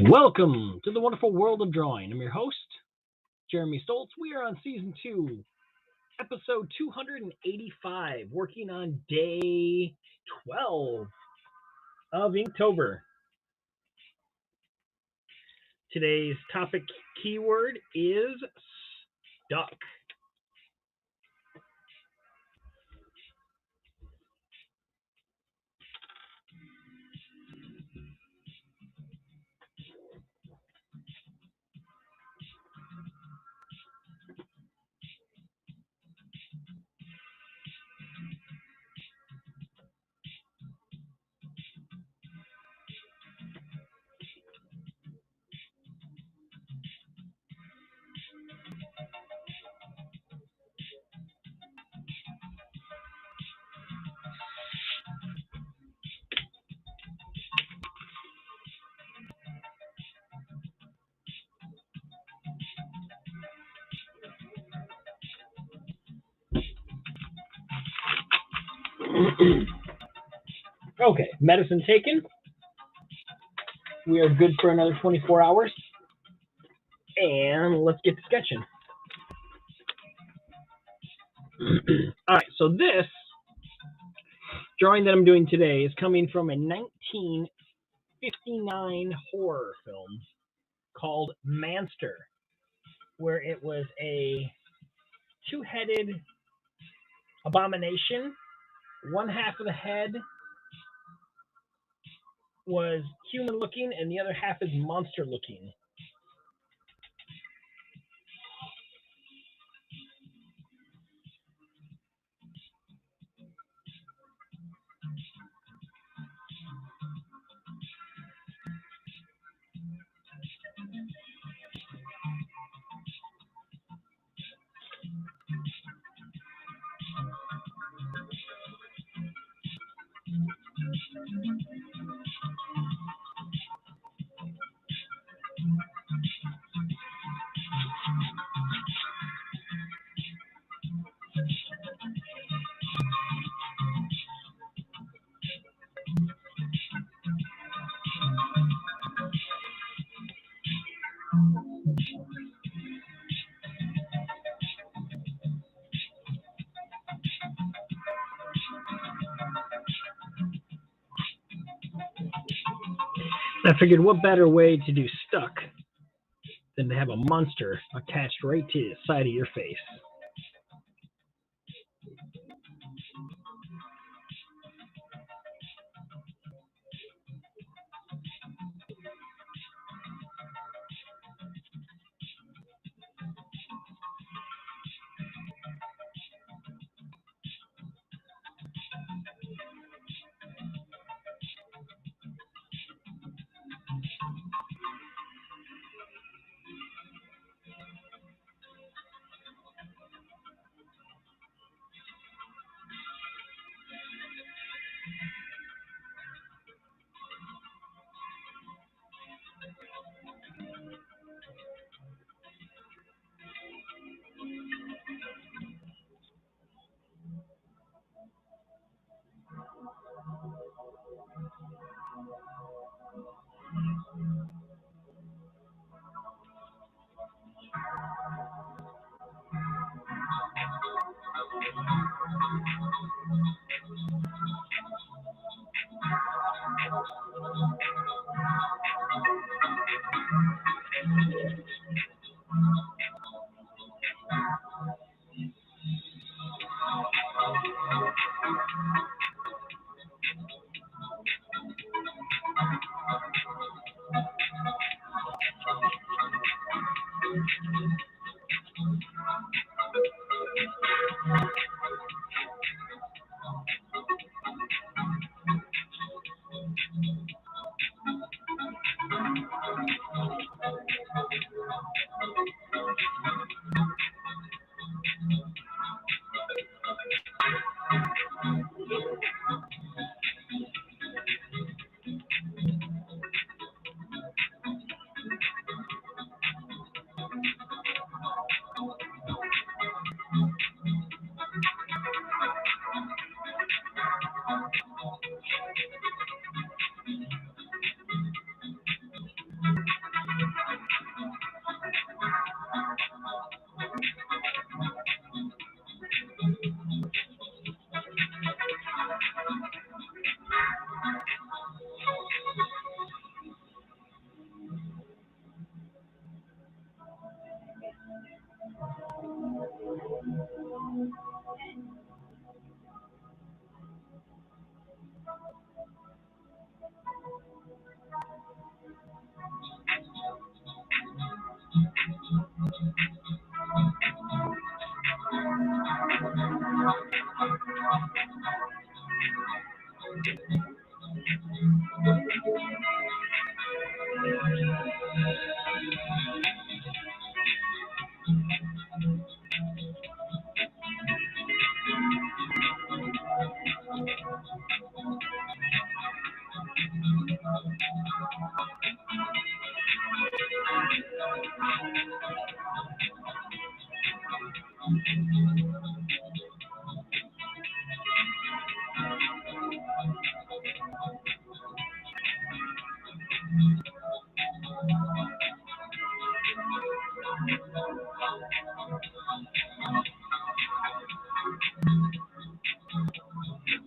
Welcome to the wonderful world of drawing. I'm your host, Jeremy Stoltz. We are on season 2, episode 285, working on day 12 of Inktober. Today's topic keyword is stuck. Okay, medicine taken. We are good for another 24 hours. And let's get to sketching. Alright, so this drawing that I'm doing today is coming from a 1959 horror film called Manster, where it was a two-headed abomination. One half of the head was human-looking, and the other half is monster-looking. I figured what better way to do stuck than to have a monster attached right to the side of your face.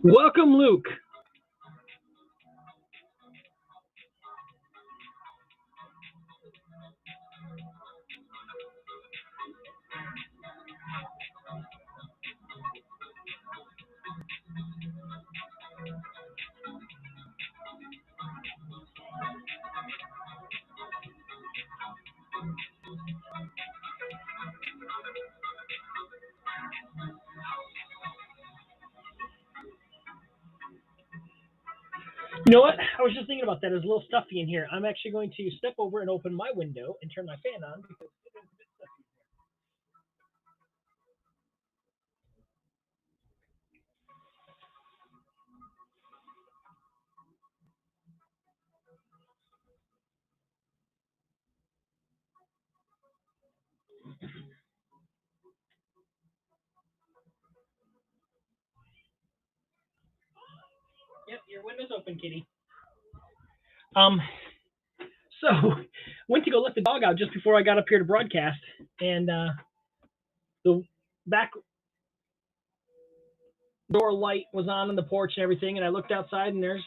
Welcome, Luke. You know what? I was just thinking about that. There's a little stuffy in here. I'm actually going to step over and open my window and turn my fan on because it is a bit stuffy. Yep, your window's open, kitty. So went to go let the dog out just before I got up here to broadcast, and the back door light was on in the porch and everything, and I looked outside and there's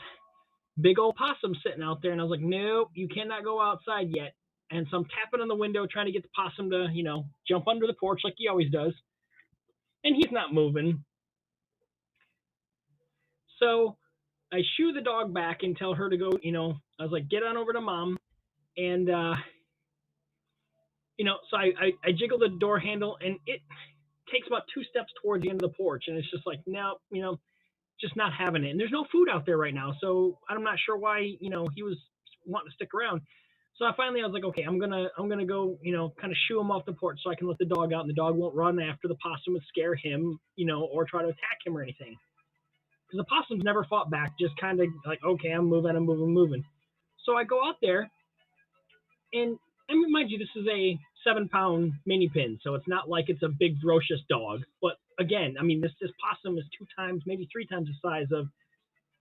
big old possum sitting out there, and I was like, nope, you cannot go outside yet. And so I'm tapping on the window trying to get the possum to, jump under the porch like he always does, and he's not moving. So I shoo the dog back and tell her to go, I was like, get on over to mom. And, so I jiggle the door handle and it takes about 2 steps towards the end of the porch. And it's just like, no, just not having it. And there's no food out there right now. So I'm not sure why, he was wanting to stick around. So I was like, okay, I'm gonna go, kind of shoo him off the porch so I can let the dog out, and the dog won't run after the possum and scare him, or try to attack him or anything. Because the possums never fought back, just kind of like, okay, I'm moving. So I go out there, and mind you, this is a 7-pound mini pin, so it's not like it's a big ferocious dog. But again, this possum is 2 times, maybe 3 times the size of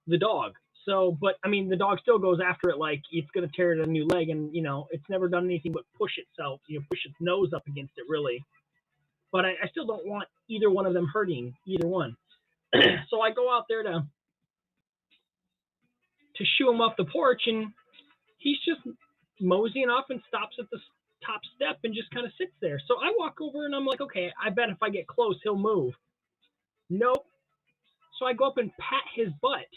the dog. So, but the dog still goes after it like it's gonna tear it a new leg, and it's never done anything but push itself, push its nose up against it, really. But I still don't want either one of them hurting either one. So I go out there to shoo him off the porch, and he's just moseying off and stops at the top step and just kind of sits there. So I walk over and I'm like, okay, I bet if I get close, he'll move. Nope. So I go up and pat his butt.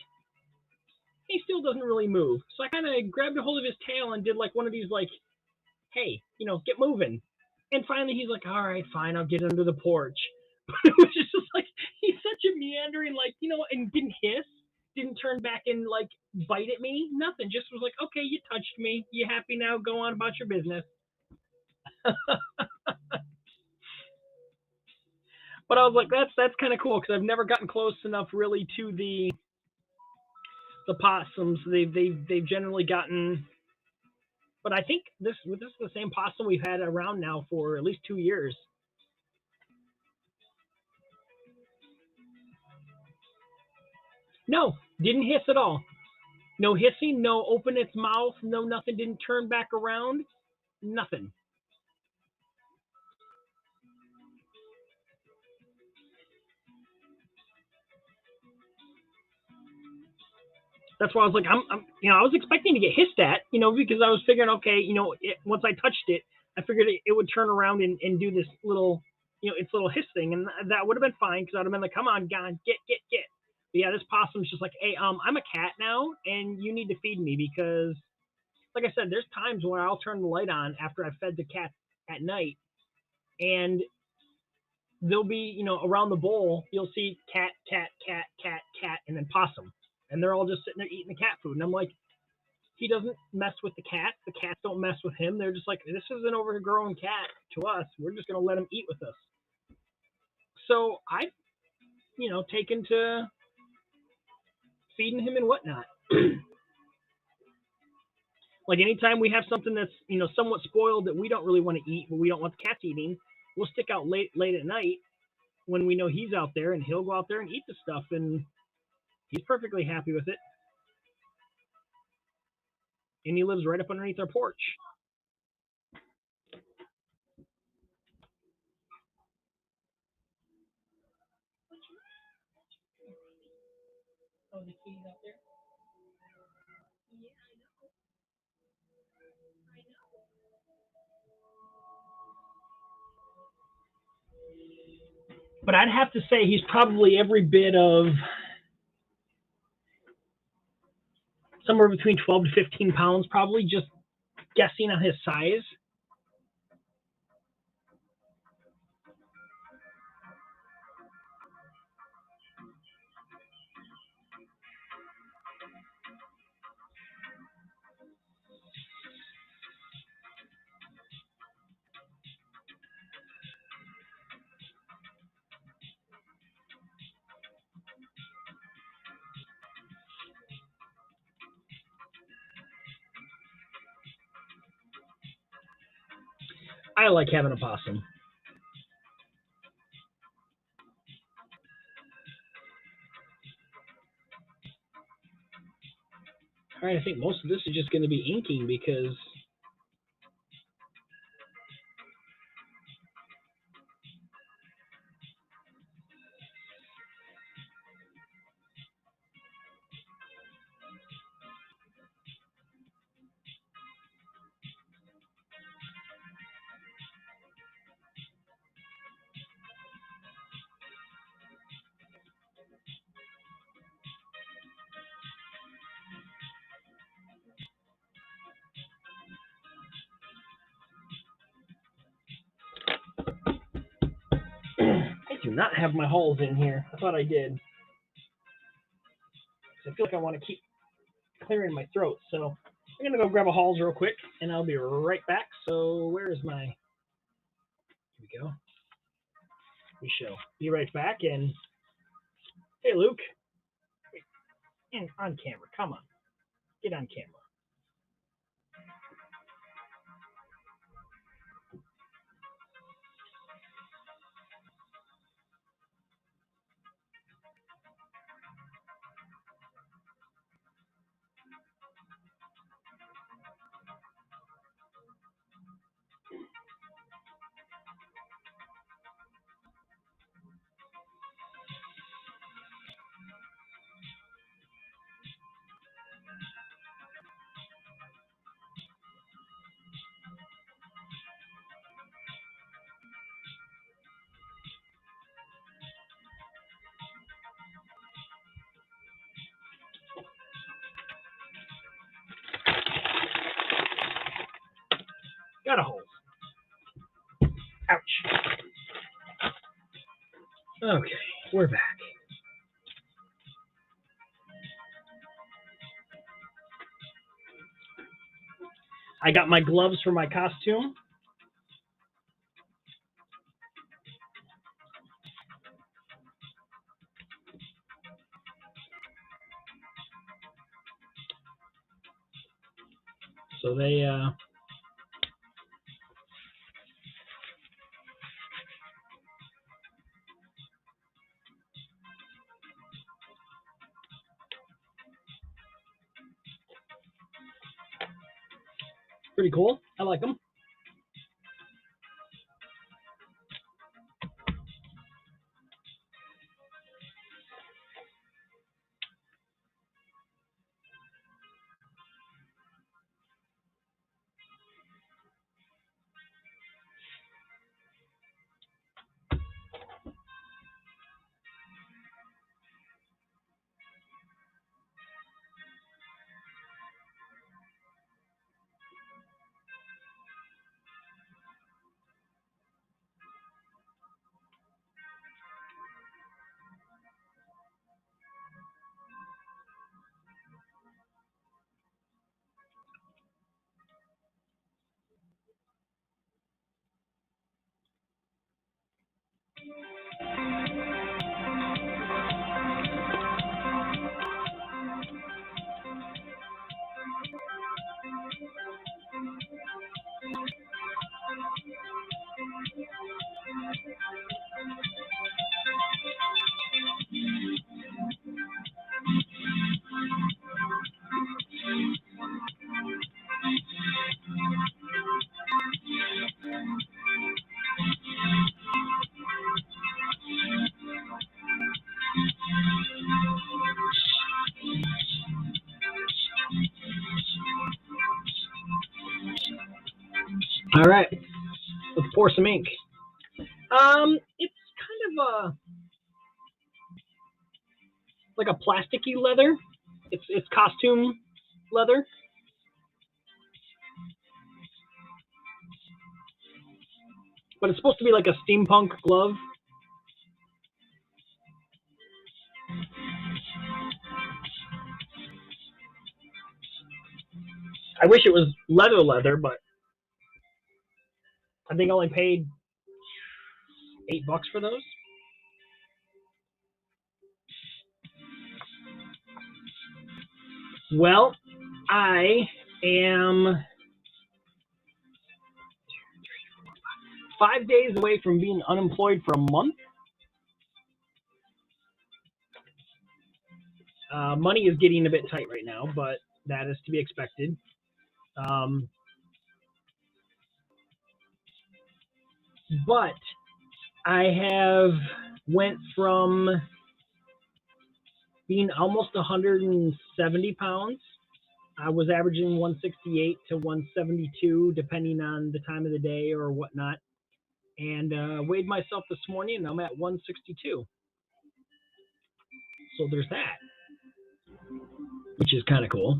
He still doesn't really move. So I kind of grabbed a hold of his tail and did like one of these, like, hey, get moving. And finally he's like, all right, fine, I'll get under the porch. But it was just like, he's such a meandering, like, and didn't hiss, didn't turn back and like bite at me, nothing. Just was like, okay, you touched me. You happy now? Go on about your business. But I was like, that's kind of cool because I've never gotten close enough really to the possums. They've generally gotten, but I think this is the same possum we've had around now for at least 2 years. No, didn't hiss at all. No hissing, no open its mouth, no nothing. Didn't turn back around, nothing. That's why I was like, I was expecting to get hissed at, because I was figuring, okay, once I touched it, I figured it would turn around and do this little, its little hiss thing, and that would have been fine because I'd have been like, come on, God, get. But yeah, this possum's just like, hey, I'm a cat now, and you need to feed me because, like I said, there's times when I'll turn the light on after I've fed the cat at night, and they'll be, around the bowl, you'll see cat, and then possum. And they're all just sitting there eating the cat food. And I'm like, he doesn't mess with the cats. The cats don't mess with him. They're just like, this is an overgrown cat to us. We're just going to let him eat with us. So I've, taken to feeding him and whatnot. Like anytime we have something that's somewhat spoiled that we don't really want to eat, but we don't want the cats eating, we'll stick out late at night when we know he's out there, and he'll go out there and eat the stuff, and he's perfectly happy with it. And he lives right up underneath our porch. Oh, the kitty's out there? But I'd have to say he's probably every bit of somewhere between 12 to 15 pounds, probably, just guessing on his size. I like having a possum. All right, I think most of this is just going to be inking because I do not have my holes in here. I thought I did. I feel like I want to keep clearing my throat, so I'm going to go grab a Halls real quick, and I'll be right back. So where is my... Here we go. We shall be right back, and... Hey, Luke. And on camera. Come on. Get on camera. Got a hole. Ouch. Okay, we're back. I got my gloves for my costume. So they pretty cool. I like them. All right, let's pour some ink. It's kind of like a plasticky leather. It's costume leather. But it's supposed to be like a steampunk glove. I wish it was leather, but I think I only paid $8 for those. Well, I am 5 days away from being unemployed for a month. Money is getting a bit tight right now, but that is to be expected. But I have went from being almost 170 pounds. I was averaging 168 to 172, depending on the time of the day or whatnot. And weighed myself this morning, and I'm at 162. So there's that, which is kind of cool.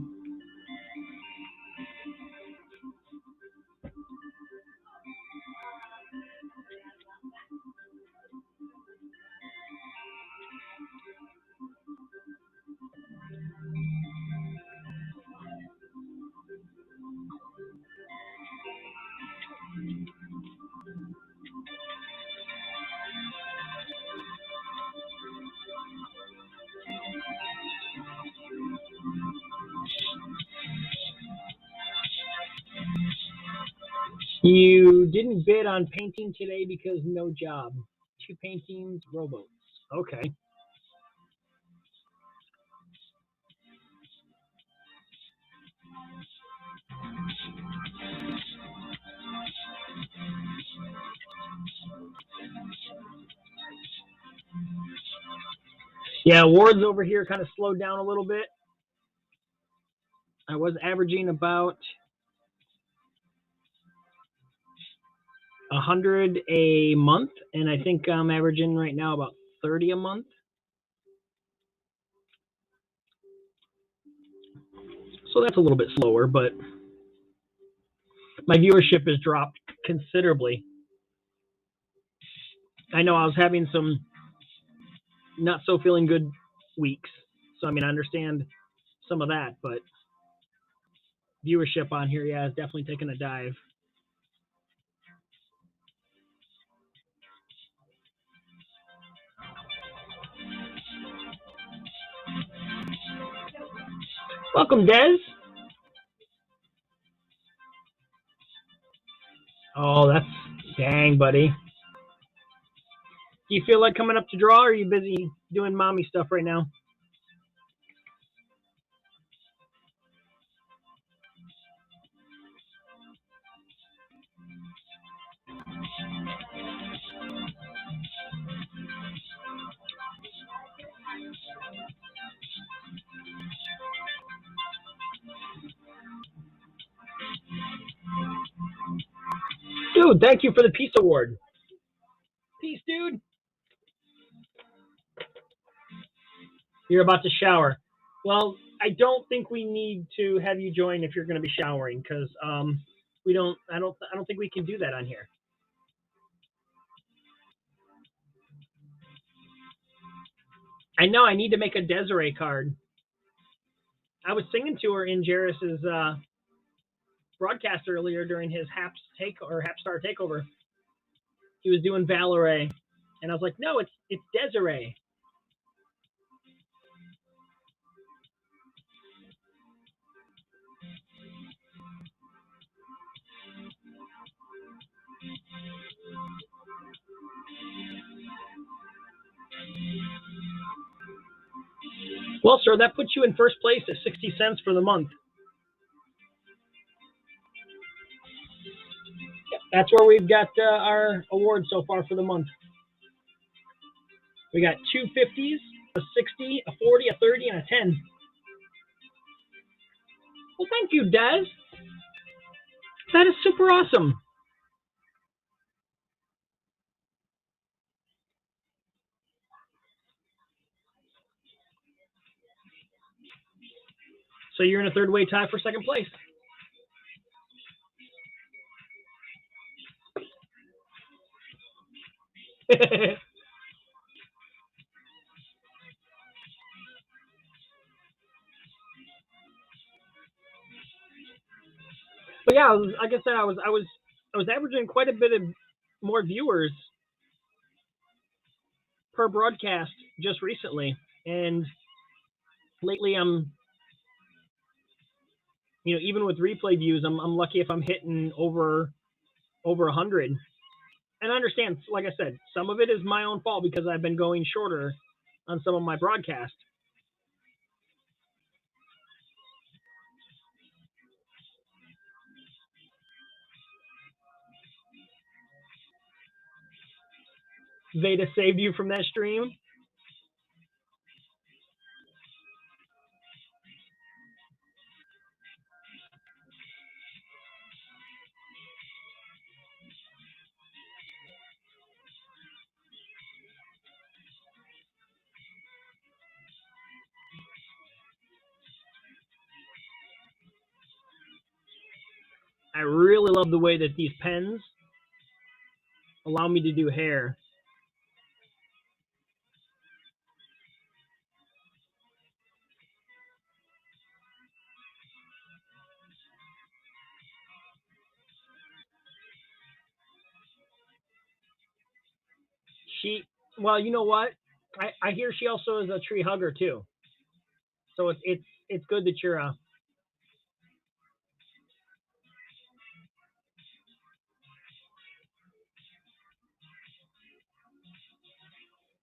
You didn't bid on painting today because no job. 2 paintings, rowboats. Okay. Yeah, awards over here kind of slowed down a little bit. I was averaging about 100 a month, and I think I'm averaging right now about 30 a month. So that's a little bit slower, but my viewership has dropped considerably. I know I was having some not so feeling good weeks. So, I mean, I understand some of that, but viewership on here, yeah, has definitely taken a dive. Welcome, Des. Oh, that's dang, buddy. Do you feel like coming up to draw, or are you busy doing mommy stuff right now? Dude, thank you for the Peace Award. Peace, dude. You're about to shower. Well, I don't think we need to have you join if you're going to be showering, because we don't. I don't think we can do that on here. I know. I need to make a Desiree card. I was singing to her in Jarris's broadcast earlier during his Hapstar takeover. He was doing Valerie, and I was like, no, it's Desiree. Well, sir, that puts you in first place at 60 cents for the month. That's where we've got our award so far for the month. We got 2 50s, a 60, a 40, a 30, and a 10. Well, thank you, Des. That is super awesome. So you're in a third way tie for second place. But yeah, like I said, I was averaging quite a bit of more viewers per broadcast just recently, and lately even with replay views, I'm lucky if I'm hitting over 100. And I understand, like I said, some of it is my own fault because I've been going shorter on some of my broadcasts. Veda saved you from that stream. I really love the way that these pens allow me to do hair. Well, you know what? I hear she also is a tree hugger too. So it's good that you're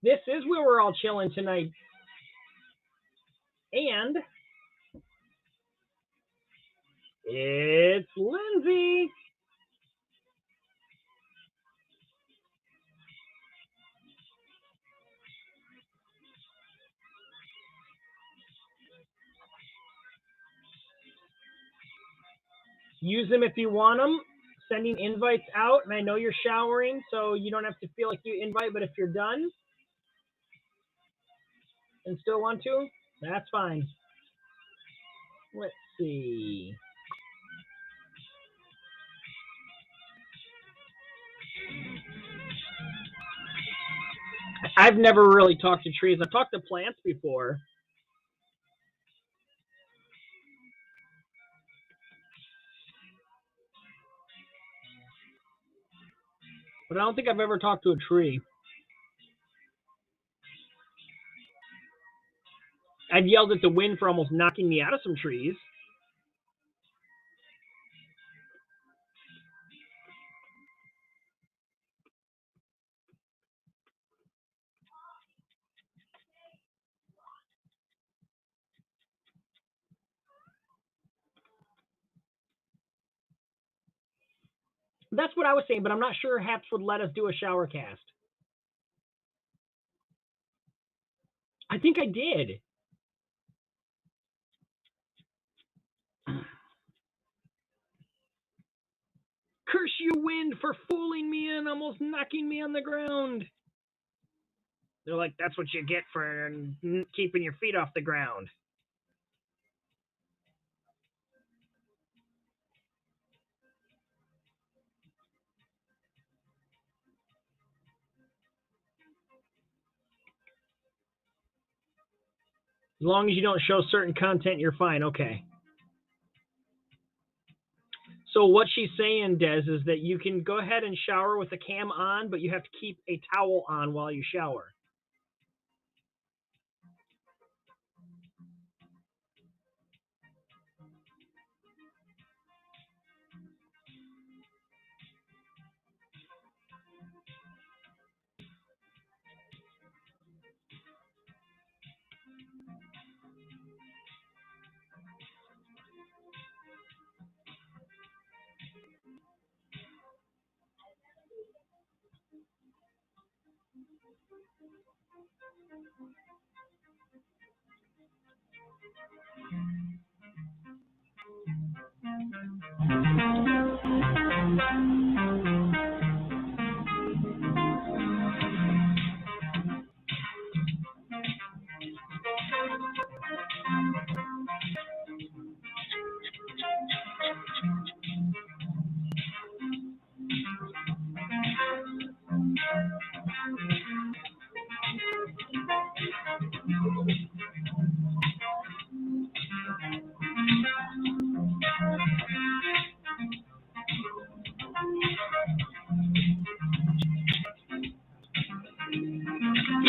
This is where we're all chilling tonight. And it's Lindsay. Use them if you want them. Sending invites out, and I know you're showering, so you don't have to feel like you invite, but if you're done and still want to, that's fine. Let's see. I've never really talked to trees. I've talked to plants before. But I don't think I've ever talked to a tree. I've yelled at the wind for almost knocking me out of some trees. That's what I was saying, but I'm not sure Haps would let us do a shower cast. I think I did. Curse you, wind, for fooling me and almost knocking me on the ground. They're like, that's what you get for keeping your feet off the ground. As long as you don't show certain content, you're fine. Okay. So what she's saying, Des, is that you can go ahead and shower with the cam on, but you have to keep a towel on while you shower.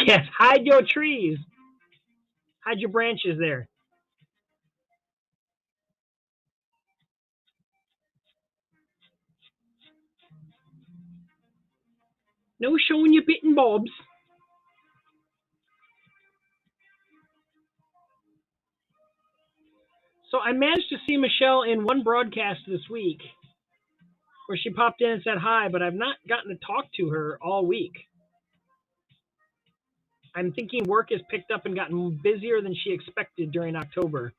Yes, hide your trees. Hide your branches there. No showing your bit and bobs. So I managed to see Michelle in one broadcast this week where she popped in and said hi, but I've not gotten to talk to her all week. I'm thinking work has picked up and gotten busier than she expected during October.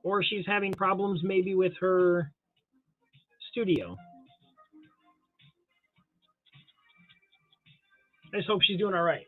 Or she's having problems maybe with her studio. I just hope she's doing all right.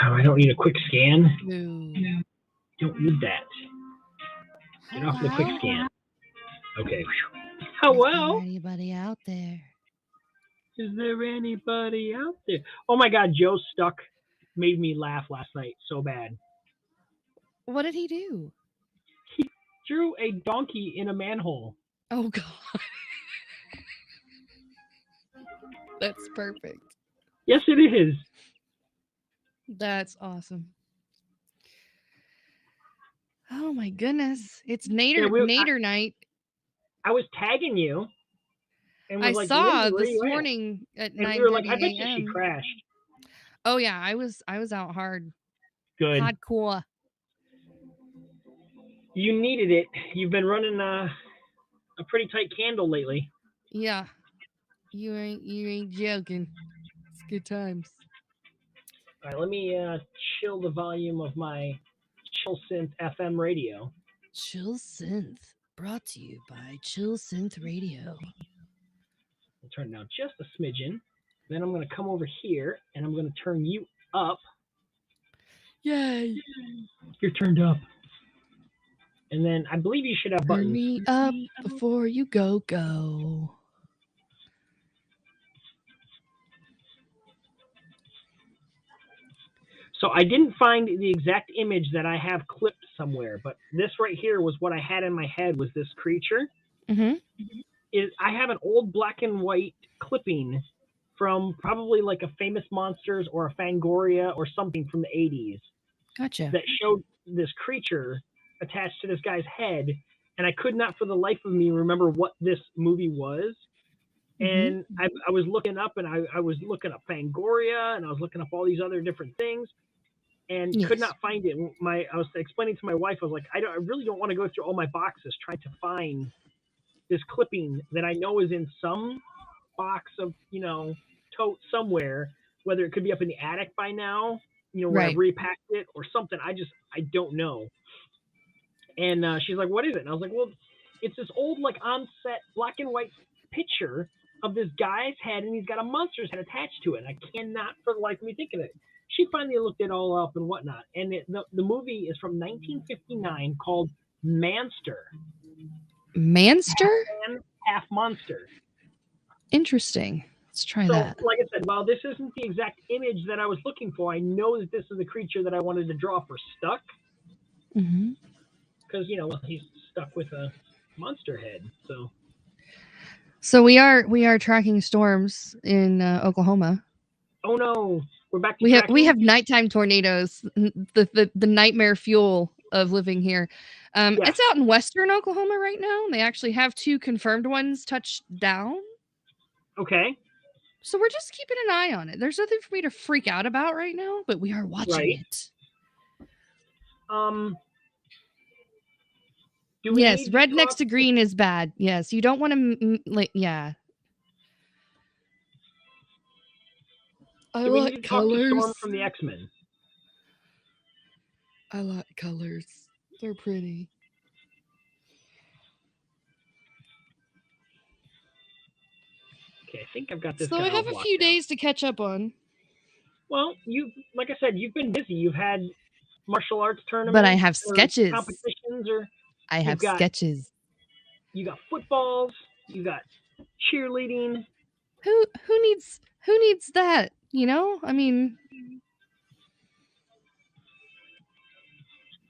Oh, I don't need a quick scan. No. Don't need that. Get off the quick Hello? scan. Okay. Is Hello. there anybody out there? Is there anybody out there? Oh my God, Joe Stuck made me laugh last night so bad. What did he do? He drew a donkey in a manhole. Oh God. That's perfect. Yes, it is. That's awesome. Oh my goodness. It's Nader night. I was tagging you. And was I like, saw Lindsay, where this you at? morning at 9:30 And we were like, I bet you she a.m. crashed. Oh yeah, I was out hard. Good. Hardcore. You needed it. You've been running a pretty tight candle lately. Yeah. You ain't joking. It's good times. All right, let me chill the volume of my Chill Synth FM radio. Chill Synth, brought to you by Chill Synth Radio. I'll turn it down just a smidgen. Then I'm going to come over here and I'm going to turn you up. Yay! You're turned up. And then I believe you should have buttons. Turn me up before you go. So I didn't find the exact image that I have clipped somewhere, but this right here was what I had in my head was this creature. Mm-hmm. I have an old black and white clipping from probably like a Famous Monsters or a Fangoria or something from the 80s. Gotcha. That showed this creature attached to this guy's head, and I could not for the life of me remember what this movie was. And I was looking up, and I was looking up Fangoria, and I was looking up all these other different things, and could not find it. I was explaining to my wife, I was like, I really don't want to go through all my boxes trying to find this clipping that I know is in some box of, tote somewhere, whether it could be up in the attic by now, where I've repacked it or something. I don't know. And she's like, what is it? And I was like, well, it's this old, like, on-set black and white picture of this guy's head, and he's got a monster's head attached to it. And I cannot for the life of me think of it. She finally looked it all up and whatnot. And the movie is from 1959 called Manster. Manster? Half monster. Interesting. Let's try that. Like I said, while this isn't the exact image that I was looking for, I know that this is the creature that I wanted to draw for Stuck. Mm-hmm. Because, he's stuck with a monster head. So we are tracking storms in Oklahoma. Oh no, we're back to we have nighttime tornadoes, the nightmare fuel of living here. It's out in western Oklahoma right now. They actually have 2 confirmed ones touched down. Okay. So we're just keeping an eye on it. There's nothing for me to freak out about right now, but we are watching it. Yes, red next to green is bad. Yes, you don't want to yeah. I like colors. Storm from the X-Men. I like colors. They're pretty. Okay, I think I've got this. So guy I have a few days to catch up on. Well, like I said, you've been busy. You've had martial arts tournaments, but I have sketches. Competitions, or I have sketches. You got footballs. You got cheerleading. Who needs that? You know, I mean,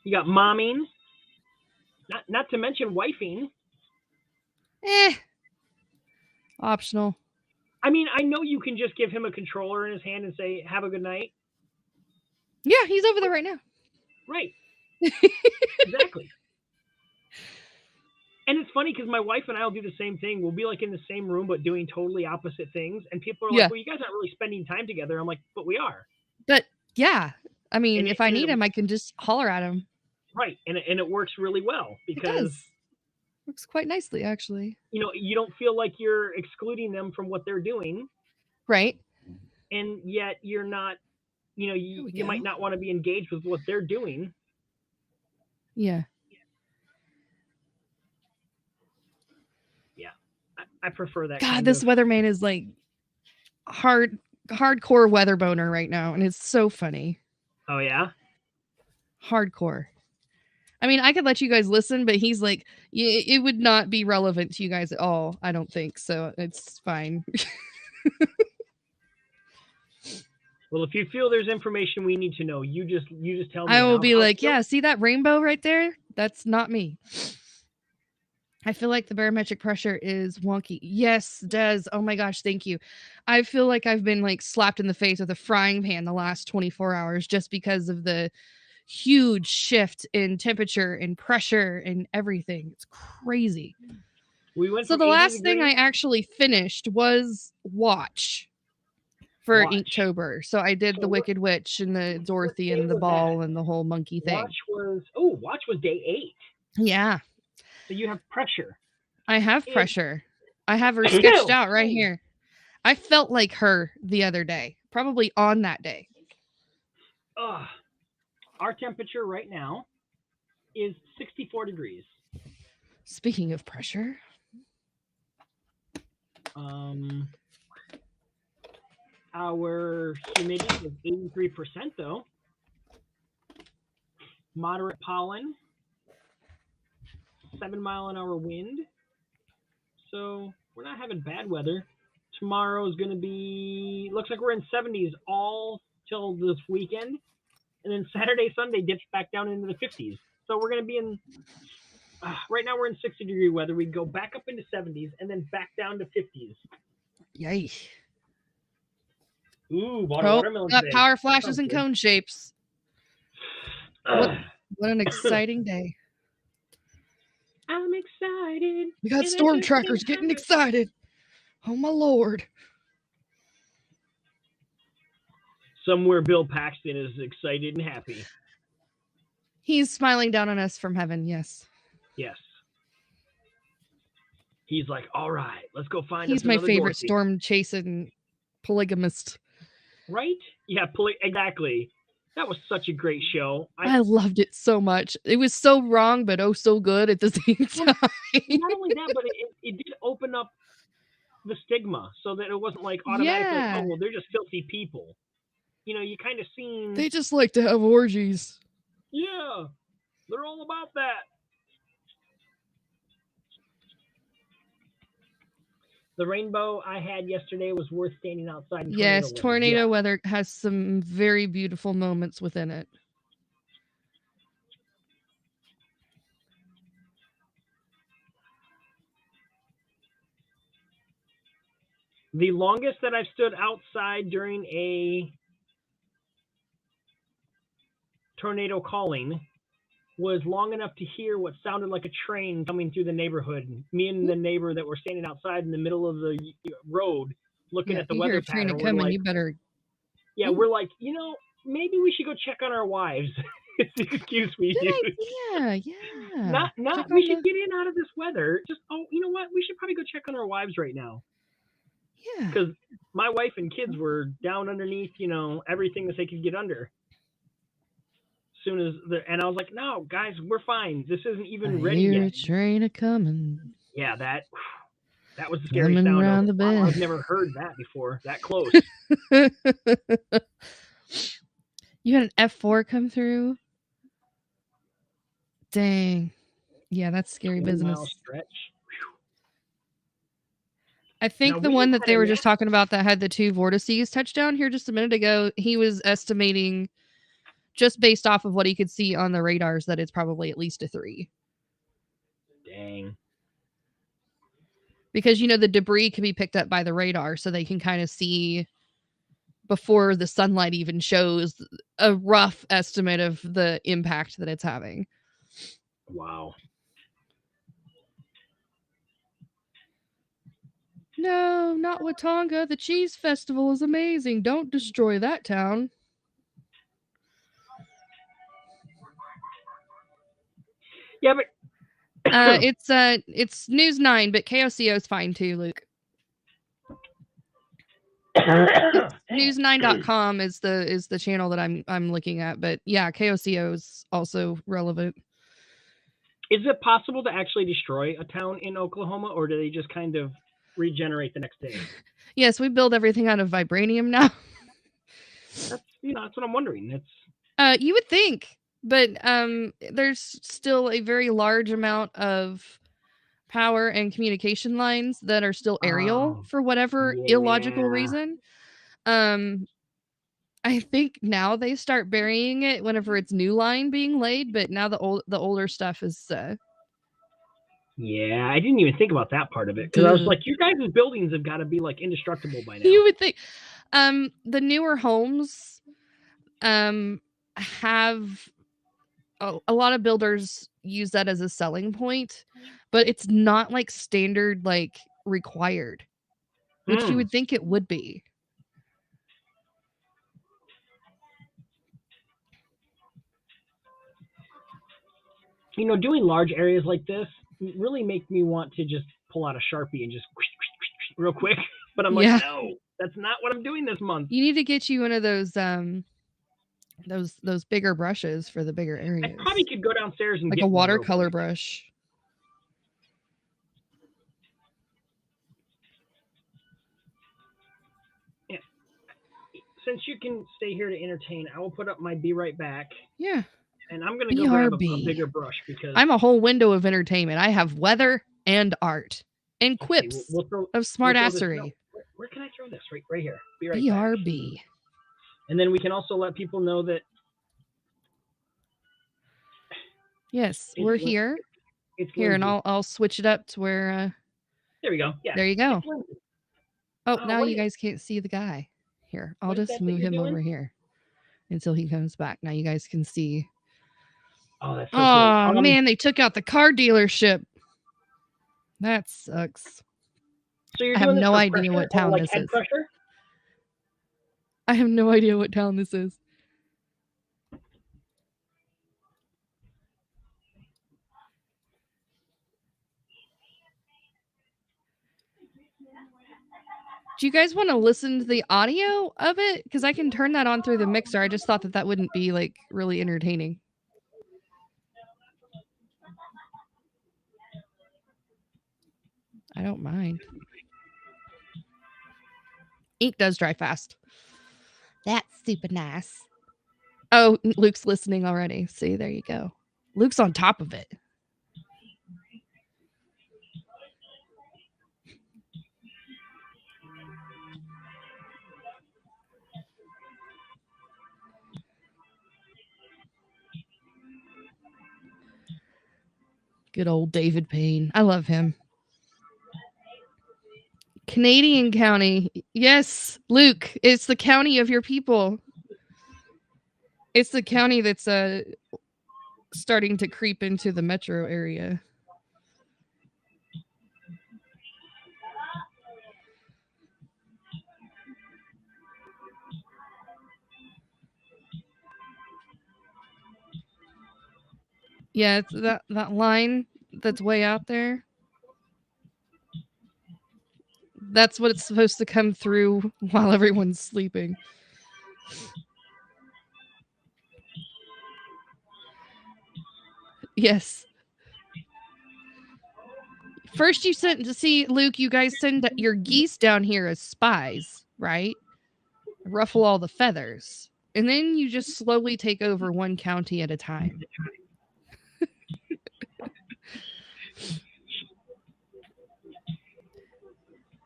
you got momming. Not to mention wifing. Optional. I mean, I know you can just give him a controller in his hand and say, "Have a good night." Yeah, he's over there right now. Right. Exactly. And it's funny because my wife and I will do the same thing. We'll be like in the same room, but doing totally opposite things. And people are like, well, you guys aren't really spending time together. I'm like, but we are. But yeah, I mean, if I need him, I can just holler at him. Right. And it works really well because it works quite nicely, actually. You know, you don't feel like you're excluding them from what they're doing. Right. And yet you're not, you know, you might not want to be engaged with what they're doing. Yeah. Yeah. I prefer that. God, this weatherman is like hardcore weather boner right now, and it's so funny. Oh yeah? Hardcore. I mean, I could let you guys listen, but he's like, it would not be relevant to you guys at all, I don't think. So it's fine. Well, if you feel there's information we need to know, you just tell me. I will be like, yeah, see that rainbow right there? That's not me. I feel like the barometric pressure is wonky. Yes, Des. Oh my gosh, thank you. I feel like I've been like slapped in the face with a frying pan the last 24 hours just because of the huge shift in temperature and pressure and everything. It's crazy. So the last thing I actually finished was Watch for Inktober. So I did the Wicked Witch and the Dorothy and the ball and the whole monkey thing. Watch was day 8. Yeah. So you have pressure. I have pressure. I have her sketched out right here. I felt like her the other day, probably on that day. Our temperature right now is 64 degrees. Speaking of pressure. Our humidity is 83% though. Moderate pollen. 7-mile-an-hour wind. So we're not having bad weather. Tomorrow is going to be, looks like we're in 70s all till this weekend. And then Saturday, Sunday dips back down into the 50s. So we're going to be in, right now we're in 60-degree weather. We go back up into 70s and then back down to 50s. Yay. Ooh, watermelon got power flashes and cone shapes. What an exciting day. I'm excited. We got storm trackers getting excited. Oh my Lord. Somewhere Bill Paxton is excited and happy. He's smiling down on us from heaven, yes. Yes. He's like, all right, let's go find He's us my another favorite Dorothy. storm chasing polygamist. Right? Yeah, exactly. That was such a great show. I loved it so much. It was so wrong, but oh so good at the same time. Not only that, but it did open up the stigma so that it wasn't like automatically, oh, well, they're just filthy people. You know, you kind of seen... They just like to have orgies. Yeah, they're all about that. The rainbow I had yesterday was worth standing outside in tornado weather has some very beautiful moments within it. The longest that I've stood outside during a tornado calling was long enough to hear what sounded like a train coming through the neighborhood. Me and the neighbor that were standing outside in the middle of the road looking at the weather pattern. Coming, like, you better... Yeah, we're like, you know, maybe we should go check on our wives. It's the excuse we use. Yeah. We should get in out of this weather. Just, you know what? We should probably go check on our wives right now. Yeah. Because my wife and kids were down underneath, you know, everything that they could get under. soon as and I was like, no, guys, we're fine. This isn't even I ready hear a yet. train a coming. Yeah, that was the scary Coming sound. round the Wow, bend. I've never heard that before. That close. You had an F4 come through? Dang. Yeah, that's scary 20-mile business. stretch. I think Now, the we one had that they a were just talking about that had the 2 vortices touchdown here just a minute ago, he was estimating, just based off of what he could see on the radars, that it's probably at least a 3. Dang. Because, the debris can be picked up by the radar, so they can kind of see before the sunlight even shows a rough estimate of the impact that it's having. Wow. No, not Watonga. The cheese festival is amazing. Don't destroy that town. Yeah, but it's News 9, but KOCO is fine too, Luke. News9.com is the channel that I'm looking at, but yeah, KOCO is also relevant. Is it possible to actually destroy a town in Oklahoma, or do they just kind of regenerate the next day? Yes, we build everything out of vibranium now. That's what I'm wondering. It's you would think, but there's still a very large amount of power and communication lines that are still aerial for whatever illogical reason. I think now they start burying it whenever it's new line being laid, but now the older stuff is yeah, I didn't even think about that part of it, because I was like, you guys' buildings have got to be like indestructible by now. You would think. The newer homes have a lot of builders use that as a selling point, but it's not like standard, like required, which you would think it would be. Doing large areas like this really make me want to just pull out a Sharpie and just real quick. But I'm like, no, that's not what I'm doing this month. You need to get you one of those bigger brushes for the bigger areas. I probably could go downstairs and like get a watercolor brush. Yeah. Since you can stay here to entertain, I will put up my Be Right Back. Yeah. And I'm going to go grab a bigger brush, because I'm a whole window of entertainment. I have weather and art and quips of smartassery. Where can I throw this? Right here. Be Right BRB. Back. And then we can also let people know that. Yes, we're here. It's here, and I'll switch it up to where. There we go. Yeah. There you go. Oh, now you guys can't see the guy. Here, I'll just move him over here until he comes back. Now you guys can see. Oh, that's so cool. Man, they took out the car dealership. That sucks. So I have no idea what town this is. I have no idea what town this is. Do you guys want to listen to the audio of it? Because I can turn that on through the mixer. I just thought that wouldn't be like really entertaining. I don't mind. Ink does dry fast. That's super nice. Oh, Luke's listening already. See, there you go. Luke's on top of it. Good old David Payne. I love him. Canadian County. Yes, Luke, it's the county of your people. It's the county that's starting to creep into the metro area. Yeah, it's that line that's way out there. That's what it's supposed to come through while everyone's sleeping. Yes. First, you sent to see Luke. You guys send your geese down here as spies, right? Ruffle all the feathers, and then you just slowly take over one county at a time.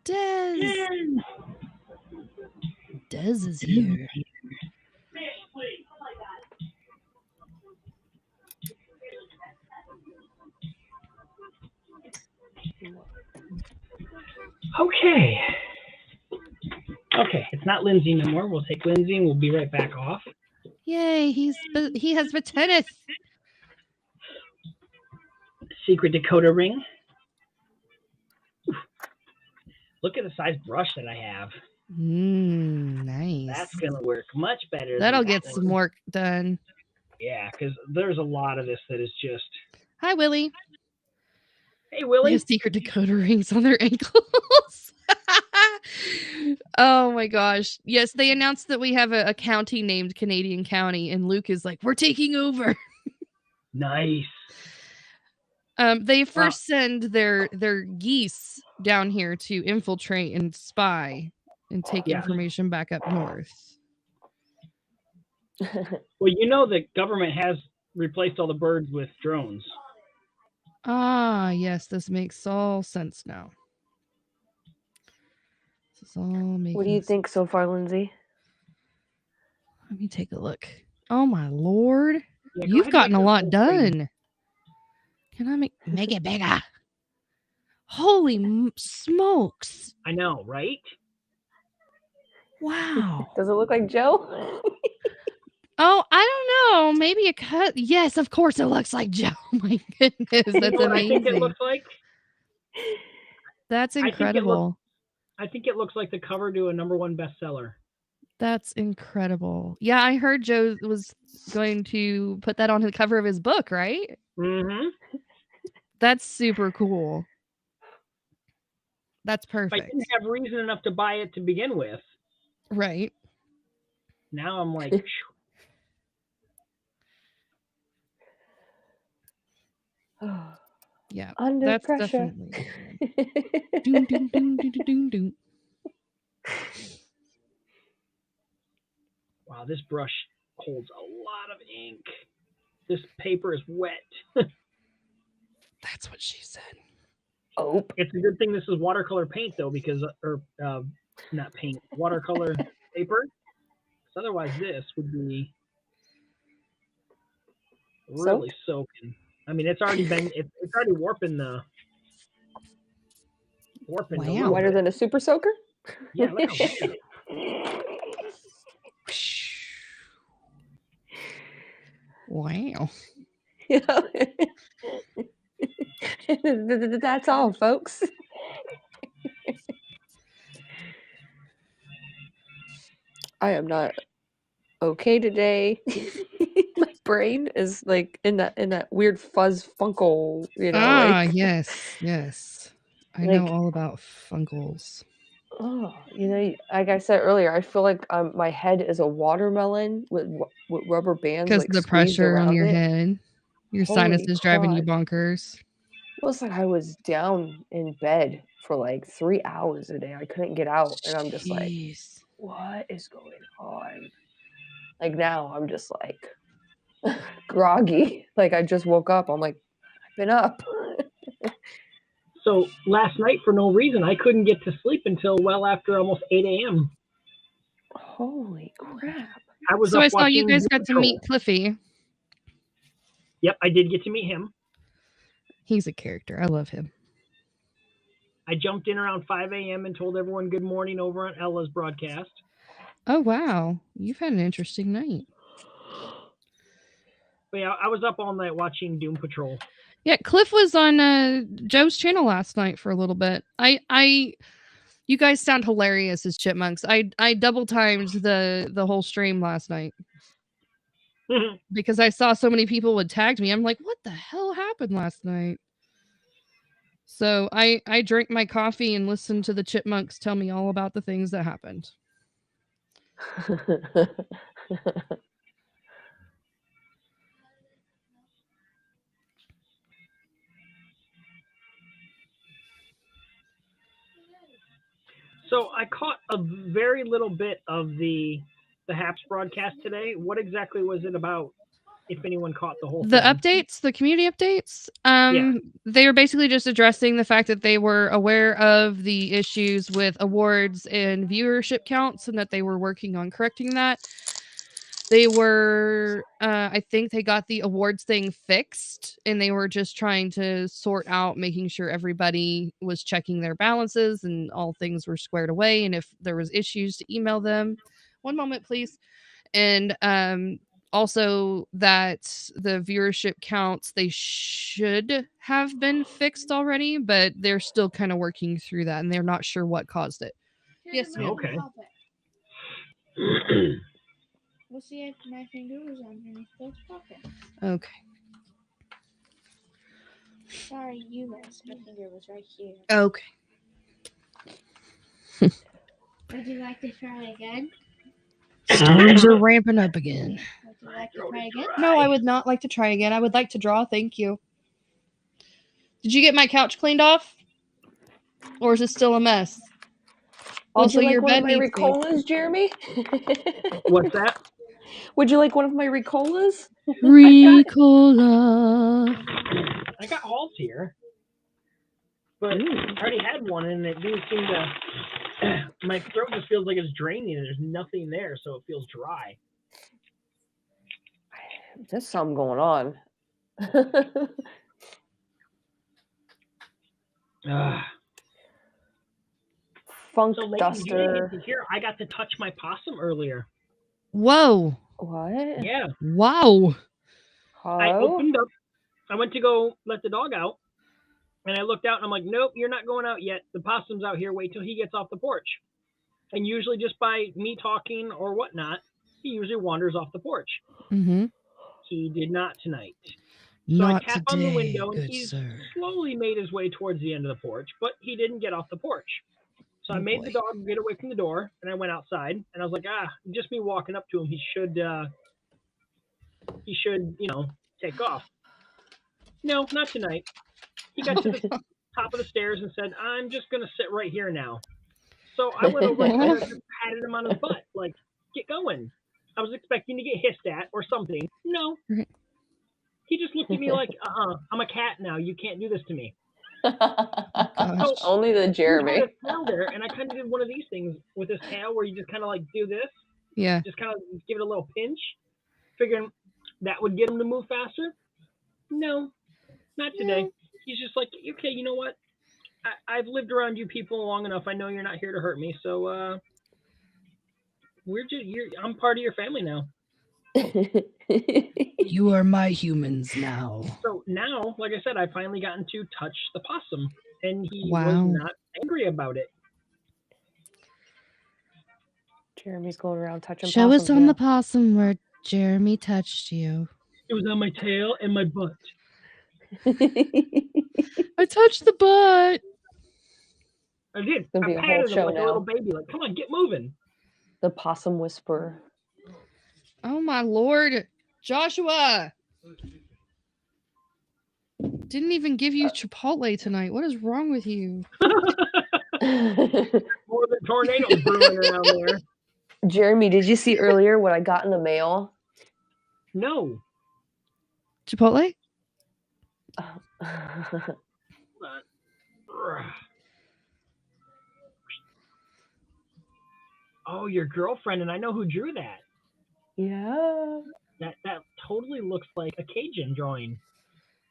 Des is here. Okay. Okay, it's not Lindsay no more. We'll take Lindsay and we'll be right back off. Yay, he has tennis. Secret Dakota ring. Look at the size brush that I have. Nice. That's gonna work much better. That'll get some work done. Yeah, because there's a lot of this that is just. Hi, Willie. Hey, Willie. They have secret Dakota rings on their ankles. Oh my gosh. Yes, they announced that we have a county named Canadian County, and Luke is like, we're taking over. Nice. They first send their geese down here to infiltrate and spy and take information back up north. Well, you know the government has replaced all the birds with drones. Ah, yes, this makes all sense now. This is all making What do you think so far, Lindsay? Let me take a look. Oh my lord. Yeah, You've gotten a lot done. Can I make it bigger? Holy smokes. I know, right? Wow. Does it look like Joe? Oh, I don't know. Maybe a cut. Yes, of course it looks like Joe. My goodness, that's You know what amazing. I think it looks like? That's incredible. I think it looks like the cover to a #1 bestseller. That's incredible. Yeah, I heard Joe was going to put that on the cover of his book, right? Mm-hmm. That's super cool. That's perfect. I didn't have reason enough to buy it to begin with. Right. Now I'm like... Yeah, under that's pressure. Definitely. Doom, doom, doom, doom, doom, doom. Wow, this brush holds a lot of ink. This paper is wet. That's what she said. Oh, it's a good thing this is watercolor paint though, because not paint, watercolor paper. Because otherwise, this would be really soaking. I mean, it's already been it's already warping the Wow. Whiter than a super soaker? Yeah, look how wet it is. Wow. That's all, folks. I am not okay today. My brain is like in that weird fuzz funkle, Yes. I know all about funkles. Oh, like I said earlier, I feel like my head is a watermelon with rubber bands. Because the pressure on your head, your sinus is driving you bonkers. It was like I was down in bed for like 3 hours a day. I couldn't get out, and I'm just like, what is going on? Like now, I'm just like groggy. Like I just woke up. I'm like, I've been up. So last night, for no reason, I couldn't get to sleep until well after almost 8 a.m. Holy crap! So I saw you guys got to meet Cliffy. Yep, I did get to meet him. He's a character. I love him. I jumped in around 5 a.m. and told everyone good morning over on Ella's broadcast. Oh, wow. You've had an interesting night. But yeah, I was up all night watching Doom Patrol. Yeah, Cliff was on Joe's channel last night for a little bit. You guys sound hilarious as chipmunks. I double timed the whole stream last night because I saw so many people would tag me. I'm like, what the hell happened last night? So I drank my coffee and listened to the chipmunks tell me all about the things that happened. So I caught a very little bit of the HAPS broadcast today. What exactly was it about? If anyone caught the whole the thing. updates, the community updates, they were basically just addressing the fact that they were aware of the issues with awards and viewership counts and that they were working on correcting that. They were I think they got the awards thing fixed, and they were just trying to sort out making sure everybody was checking their balances and all things were squared away, and if there was issues to email them. One moment, please. And also that the viewership counts, they should have been fixed already, but they're still kind of working through that and they're not sure what caused it. Yes, ma'am. Okay. We'll see if my finger was underneath those pockets. Okay. Sorry, you missed. My finger was right here. Okay. Would you like to try again? Storms are ramping up again. Would you like to try again? No, I would not like to try again. I would like to draw. Thank you. Did you get my couch cleaned off? Or is it still a mess? Also, your bed needs my Ricolas, Jeremy? What's that? Would you like one of my Ricolas? Ricola. I got Halls here, but I already had one, and it didn't seem to. My throat just feels like it's draining, and there's nothing there, so it feels dry. There's something going on. Funk so, duster. Here, I got to touch my possum earlier. Whoa. What? Yeah. Wow. I opened up. I went to go let the dog out, and I looked out, and I'm like, nope, you're not going out yet. The possum's out here. Wait till he gets off the porch. And usually just by me talking or whatnot, he usually wanders off the porch. Mm-hmm. He did not tonight. So not I tap today, on the window, and he's slowly made his way towards the end of the porch, but he didn't get off the porch. So I made the dog get away from the door, and I went outside, and I was like, just me walking up to him, he should, take off. No, not tonight. He got to the top of the stairs and said, I'm just going to sit right here now. So I went over and patted him on his butt, like, get going. I was expecting to get hissed at or something. No. He just looked at me like, I'm a cat now. You can't do this to me. So, only the Jeremy. There, and I kind of did one of these things with his tail where you just kind of like do this. Yeah. Just kind of give it a little pinch, figuring that would get him to move faster. No, not today. He's just like, okay, you know what? I've lived around you people long enough. I know you're not here to hurt me, so I'm part of your family now. You are my humans now. So now, like I said, I've finally gotten to touch the possum, and he was not angry about it. Jeremy's going around touching Show us on the possum where Jeremy touched you. It was on my tail and my butt. I touched the butt. I did. I patted him like a little baby. Like, come on, get moving. The possum whisperer. Oh my Lord, Joshua! Didn't even give you Chipotle tonight. What is wrong with you? More than tornadoes brewing around there. Jeremy, did you see earlier what I got in the mail? No. Chipotle? Oh, your girlfriend, and I know who drew that. Yeah. That totally looks like a Cajun drawing.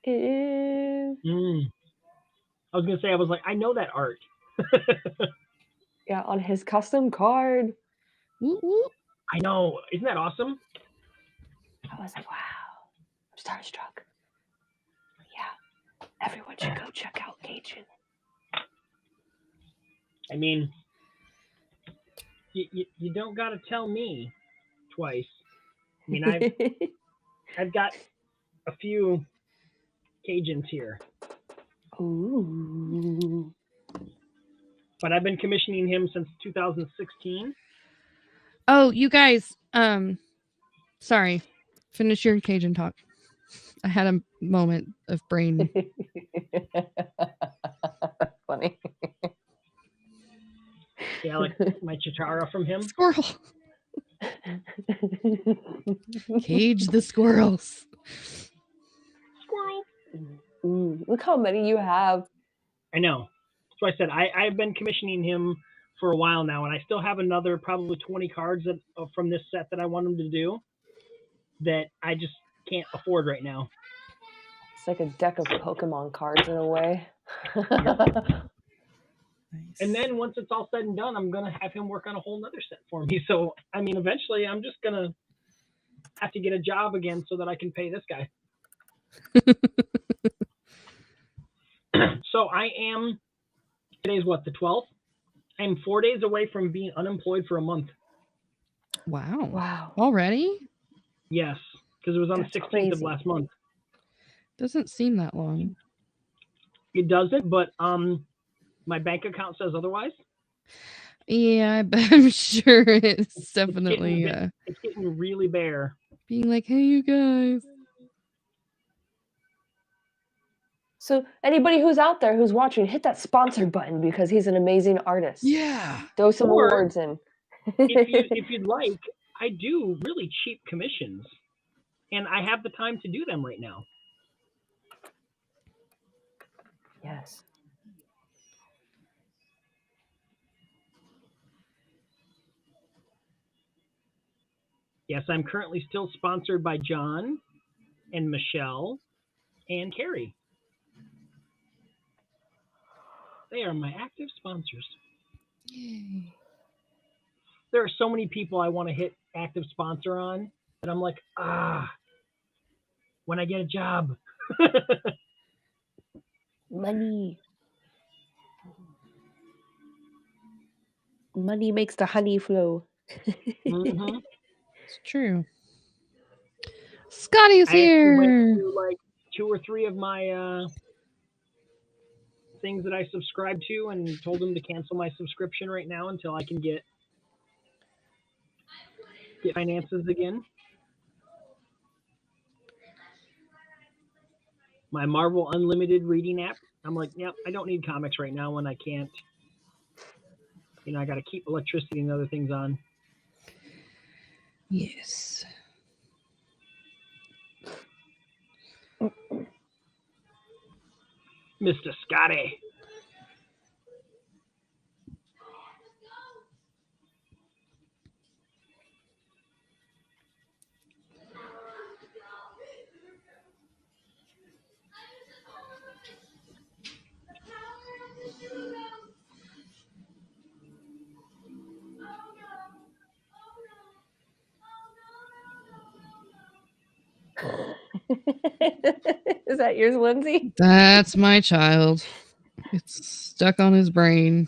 It is. I was gonna say, I was like, I know that art. Yeah, on his custom card. I know. Isn't that awesome? I was like, wow. I'm starstruck. Yeah. Everyone should go check out Cajun. I mean, you don't gotta tell me twice. I mean, I've got a few Cajuns here. Ooh. But I've been commissioning him since 2016. Oh, you guys, sorry. Finish your Cajun talk. I had a moment of brain. Funny. Yeah, like my Chitara from him. Squirrel. Cage the squirrels. Squirrel. Look how many you have. I know. So I said I've been commissioning him for a while now, and I still have another probably 20 cards from this set that I want him to do that I just can't afford right now. It's like a deck of Pokemon cards in a way. Nice. And then once it's all said and done, I'm going to have him work on a whole nother set for me. So, I mean, eventually I'm just going to have to get a job again so that I can pay this guy. So I am, today's what, the 12th? I'm 4 days away from being unemployed for a month. Wow. Wow. Already? Yes, because it was on That's the 16th crazy. of last month. Doesn't seem that long. It doesn't, but my bank account says otherwise. Yeah, I'm sure it's definitely It's getting really bare. being like, hey, you guys. So anybody who's out there who's watching, hit that sponsor button because he's an amazing artist. Yeah. Throw some Or awards in. if you'd like, I do really cheap commissions, and I have the time to do them right now. Yes. Yes, I'm currently still sponsored by John and Michelle and Carrie. They are my active sponsors. Yay. There are so many people I want to hit active sponsor on that I'm like, when I get a job. Money. Money makes the honey flow. Mm-hmm. It's true. Scotty's I actually went here. through like 2 or 3 of my things that I subscribe to and told them to cancel my subscription right now until I can get finances again. My Marvel Unlimited reading app. I'm like, yep, I don't need comics right now when I can't. I got to keep electricity and other things on. Yes. Mr. Scotty. Is that yours, Lindsay? That's my child. It's stuck on his brain.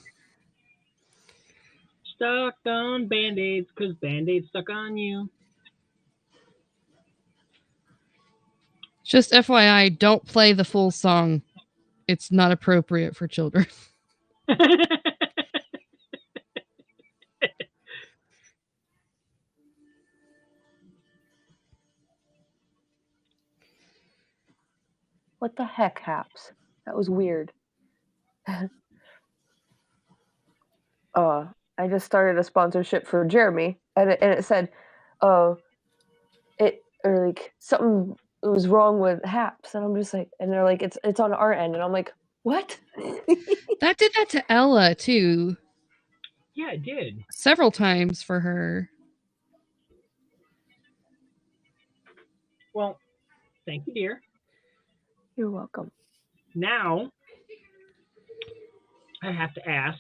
Stuck on Band-Aids because Band-Aids stuck on you. Just FYI, don't play the full song. It's not appropriate for children. What the heck, Haps? That was weird. I just started a sponsorship for Jeremy, and it said, something was wrong with Haps, and I'm just like, and they're like, it's on our end, and I'm like, what? That did that to Ella too. Yeah, it did. Several times for her. Well, thank you, dear. You're welcome. Now, I have to ask.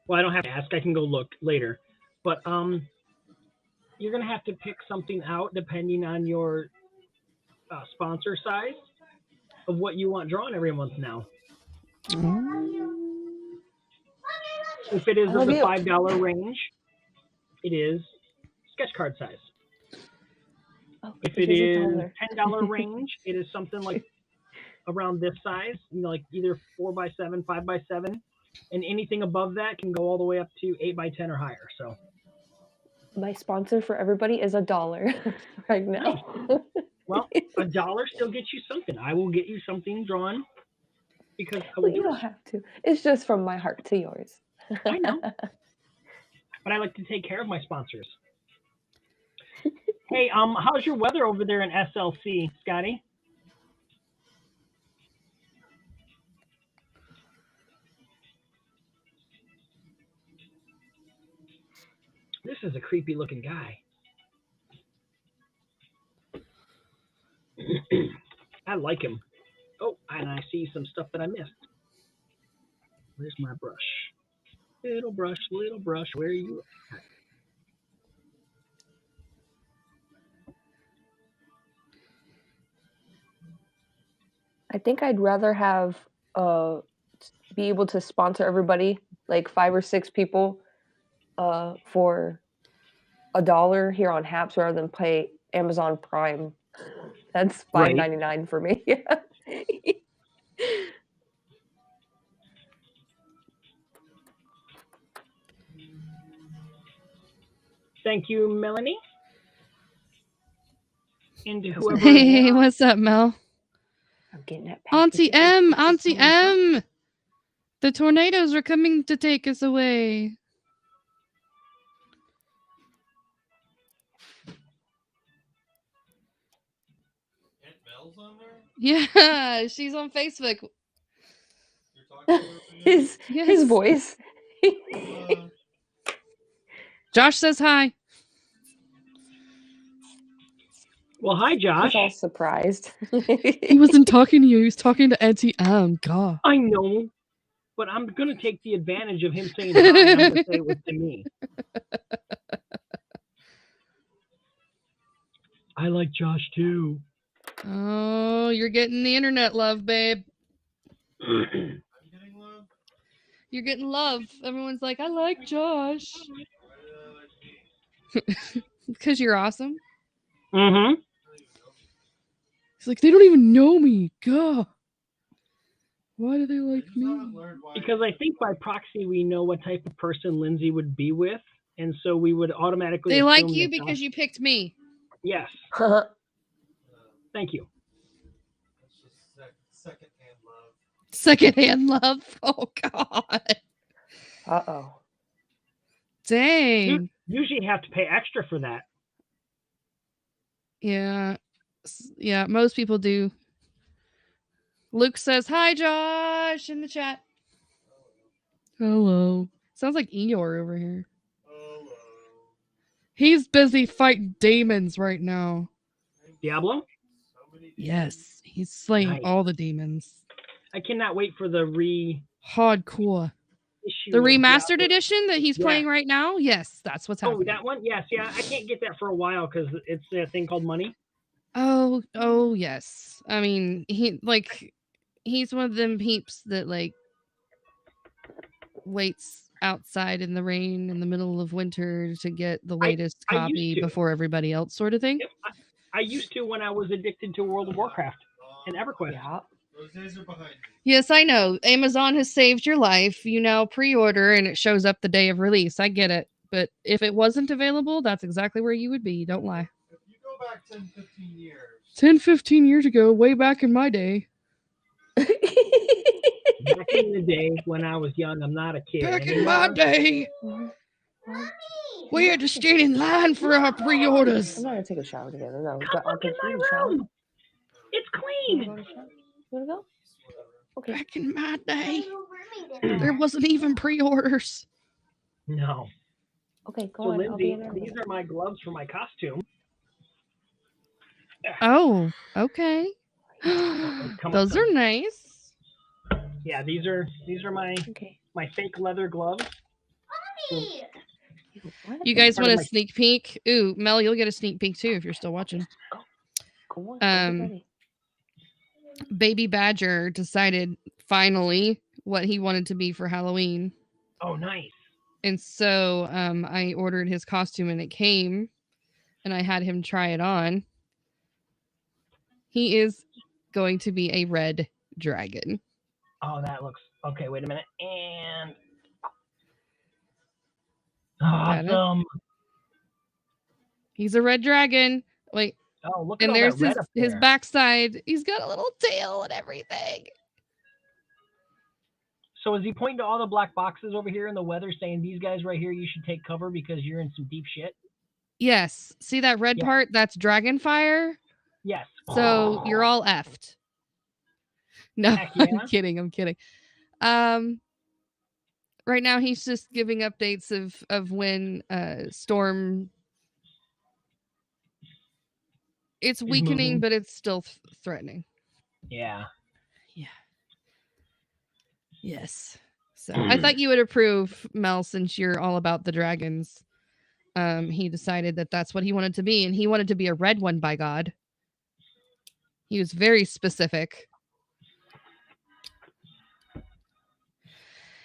Well, I don't have to ask. I can go look later. But you're going to have to pick something out depending on your sponsor size of what you want drawn every month now. If it is of the $5 range, it is sketch card size. If it is $10 range, it is something like around this size, like either 4x7, 5x7, and anything above that can go all the way up to 8x10 or higher. So my sponsor for everybody is $1 right now. Nice. Well, $1 still gets you something. I will get you something drawn because I will you don't have to. It's just from my heart to yours. I know. but I like to take care of my sponsors. Hey, how's your weather over there in SLC, Scotty? This is a creepy looking guy. I like him. Oh, and I see some stuff that I missed. Where's my brush? Little brush, where are you at? I think I'd rather have be able to sponsor everybody, like 5 or 6 people, for $1 here on Haps rather than pay Amazon Prime. That's $5.99 for me. Thank you, Melanie. And whoever. Hey, what's up, Mel? I'm getting that. Auntie M, Auntie M. The tornadoes are coming to take us away. Aunt Mel's on there? Yeah, she's on Facebook. You're talking to her again? His voice. Josh says hi. Well, hi, Josh. He's all surprised. He wasn't talking to you. He was talking to Auntie M. God. I know, but I'm going to take the advantage of him saying hi. I'm going to say it was to me. I like Josh, too. Oh, you're getting the internet love, babe. I'm getting love? You're getting love. Everyone's like, I like Josh. Why do they like me? Because you're awesome. Mm-hmm. He's like, they don't even know me. God. Why do they like me? Because I think by proxy we know what type of person Lindsay would be with, and so we would automatically. They like assume you that because you picked me. Yes. Thank you. That's just secondhand love. Secondhand love. Oh God. Uh-oh. Dang. Usually you have to pay extra for that. Yeah. Yeah, most people do. Luke says, hi, Josh, in the chat. Hello. Sounds like Eeyore over here. Hello. He's busy fighting demons right now. Diablo? Yes, he's slaying Nice. all the demons. I cannot wait for the Hardcore. issue. The of remastered Diablo. edition that he's playing right now? Yes, that's what's Oh, happening. that one? Yes, yeah. I can't get that for a while because it's a thing called money. Oh, yes. I mean, he's one of them peeps that waits outside in the rain in the middle of winter to get the latest I copy used to. before everybody else, sort of thing. Yep, I used to when I was addicted to World of Warcraft and EverQuest. Yeah. Those days are behind me. Yes, I know. Amazon has saved your life. You now pre-order and it shows up the day of release. I get it. But if it wasn't available, that's exactly where you would be. Don't lie. If you go back 10, 15 years. 10, 15 years ago, way back in my day. Back in the day when I was young, I'm not a kid. Back in my day, we had to stand in line for our pre-orders. I'm not gonna take a shower together. No, Come look in my room. It's clean. You wanna go? Okay. Back in my day, there wasn't even pre-orders. No. Okay, go So, on. I'll be in Lindsay, there. these are my gloves for my costume. Oh, okay. Come Those on. are nice. Yeah, these are my Okay. my fake leather gloves. What? You guys Part want of a my- sneak peek? Ooh, Mel, you'll get a sneak peek too if you're still watching. Go on. Get ready. Baby Badger decided finally what he wanted to be for Halloween. Oh, nice. And so I ordered his costume and it came and I had him try it on. He is going to be a red dragon. Oh, that looks okay. Wait a minute. And awesome. He's a red dragon. Wait, Oh, look at and all there's that red up his there. backside. He's got a little tail and everything. So is he pointing to all the black boxes over here in the weather saying, these guys right here, you should take cover because you're in some deep shit? Yes. See that red Yeah. part? That's Dragonfire. Yes. So you're all effed. No, Heck yeah. I'm kidding. I'm kidding. Right now he's just giving updates of when Storm. It's weakening, moving. but it's still threatening. Yeah. Yeah. Yes. So I thought you would approve, Mel, since you're all about the dragons. He decided that that's what he wanted to be, and he wanted to be a red one, by God. He was very specific.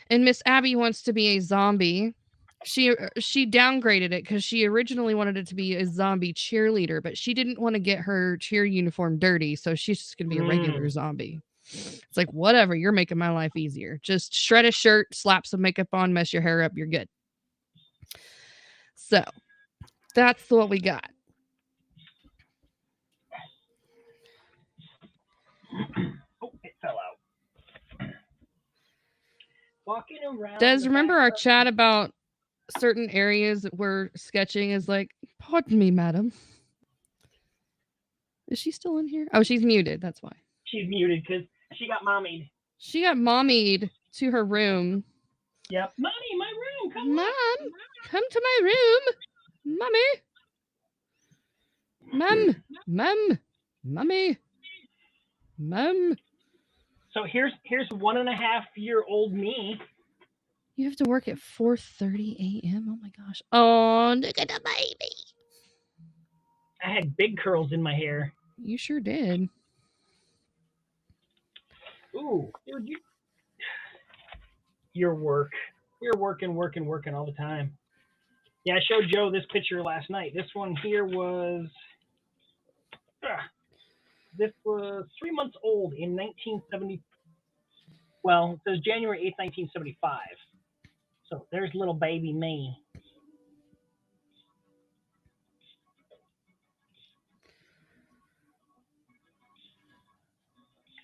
And Miss Abby wants to be a zombie. She downgraded it because she originally wanted it to be a zombie cheerleader, but she didn't want to get her cheer uniform dirty, so she's just going to be a regular zombie. It's like, whatever, you're making my life easier. Just shred a shirt, slap some makeup on, mess your hair up, you're good. So, that's what we got. Oh, it fell out. Walking around. Des, remember our chat about certain areas that we're sketching is like, pardon me, madam. Is she still in here? Oh, she's muted. That's why. She's muted because she got mommied. She got mommied to her room. Yep. Mommy, my room. Come Mom, on. come to my room. Mommy. Mom. Mommy. Mom. So here's 1.5-year-old me. You have to work at 4:30 a.m. Oh my gosh. Oh, look at the baby. I had big curls in my hair. You sure did. Ooh, dude, your work. You're working all the time. Yeah, I showed Joe this picture last night. This one here was... this was 3 months old in 1970. Well, it says January 8th, 1975. So there's little baby me.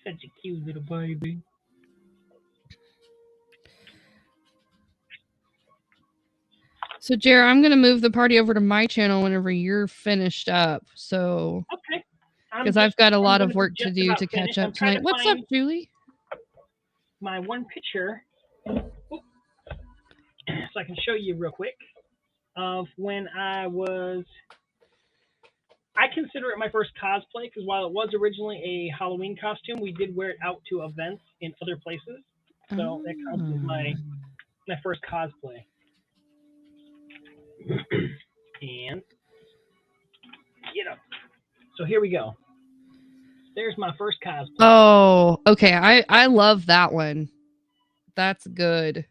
Such a cute little baby. So, Jer, I'm going to move the party over to my channel whenever you're finished up. So, okay. Because I've got a lot of work to do to catch up tonight. What's up, Julie? My one picture, so I can show you real quick, of when I consider it my first cosplay, because while it was originally a Halloween costume, we did wear it out to events in other places. So that counts as my first cosplay. And get up. So here we go. There's my first cosplay. Oh, okay. I love that one. That's good.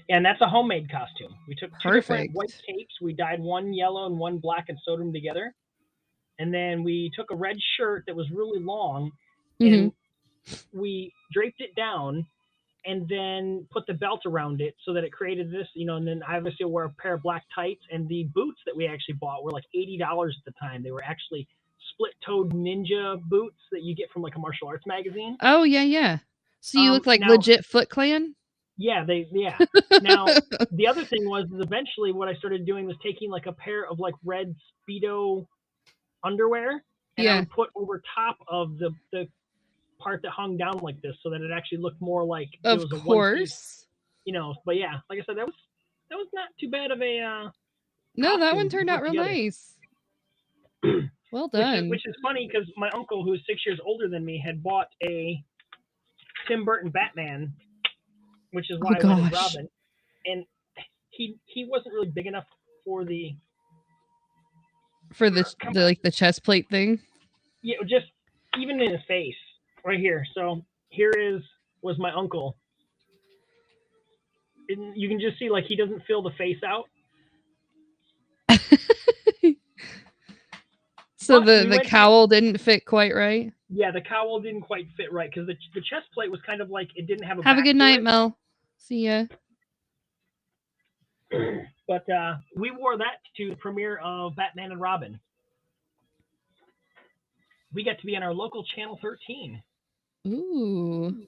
And that's a homemade costume. We took two different Perfect. white tapes. We dyed one yellow and one black and sewed them together. And then we took a red shirt that was really long and we draped it down and then put the belt around it so that it created this, and then I obviously wore a pair of black tights, and the boots that we actually bought were like $80 at the time. They were actually split-toed ninja boots that you get from like a martial arts magazine. Oh, yeah. So you look like legit Foot Clan? Yeah, Now, the other thing was eventually what I started doing was taking like a pair of like red Speedo underwear and I would put over top of the part that hung down like this so that it actually looked more like it was a one piece, but yeah, like I said, that was not too bad of a no, that one turned out real nice. Well done. Which is funny because my uncle, who's 6 years older than me, had bought a Tim Burton Batman, which is why I went as Robin, and he wasn't really big enough for the chest plate thing. Yeah, just even in his face right here. So here was my uncle. And you can just see like he doesn't fill the face out. So the cowl didn't fit quite right. Yeah, the cowl didn't quite fit right because the chest plate was kind of like it didn't have a. Have a good night, Mel. See ya. But we wore that to the premiere of Batman and Robin. We got to be on our local Channel 13. Ooh.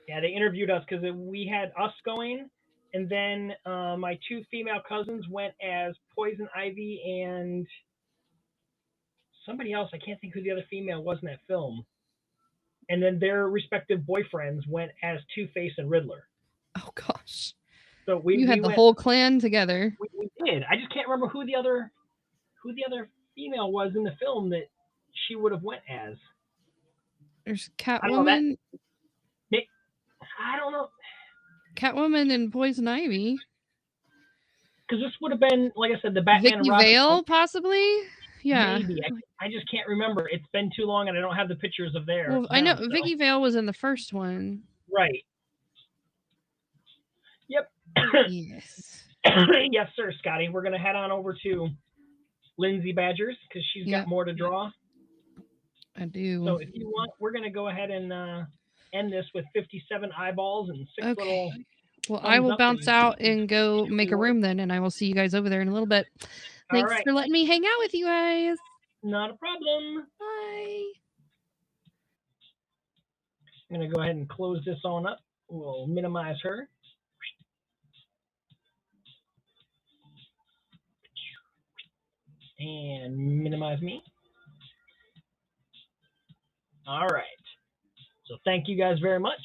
Yeah, they interviewed us because we had us going, and then my two female cousins went as Poison Ivy and somebody else. I can't think who the other female was in that film. And then their respective boyfriends went as Two-Face and Riddler. Oh gosh. So we You had the went, whole clan together. we did. I just can't remember who the other female was in the film that she would have went as. There's I don't know that. Catwoman. I don't know. Catwoman and Poison Ivy. Because this would have been, like I said, the Batman Vicky and Robin Vale, film. possibly. Yeah. Maybe. I just can't remember. It's been too long, and I don't have the pictures of there. Well, I know Vicky Vale was in the first one. Right. Yep. Yes. Yes, sir, Scotty. We're gonna head on over to Lindsay Badgers because she's got more to draw. I do. So if you want, we're gonna go ahead and end this with 57 eyeballs and 6 little. Well, I will bounce out and go make a room then, and I will see you guys over there in a little bit. Thanks for letting me hang out with you guys. Not a problem. Bye. I'm going to go ahead and close this on up. We'll minimize her. And minimize me. All right. So thank you guys very much.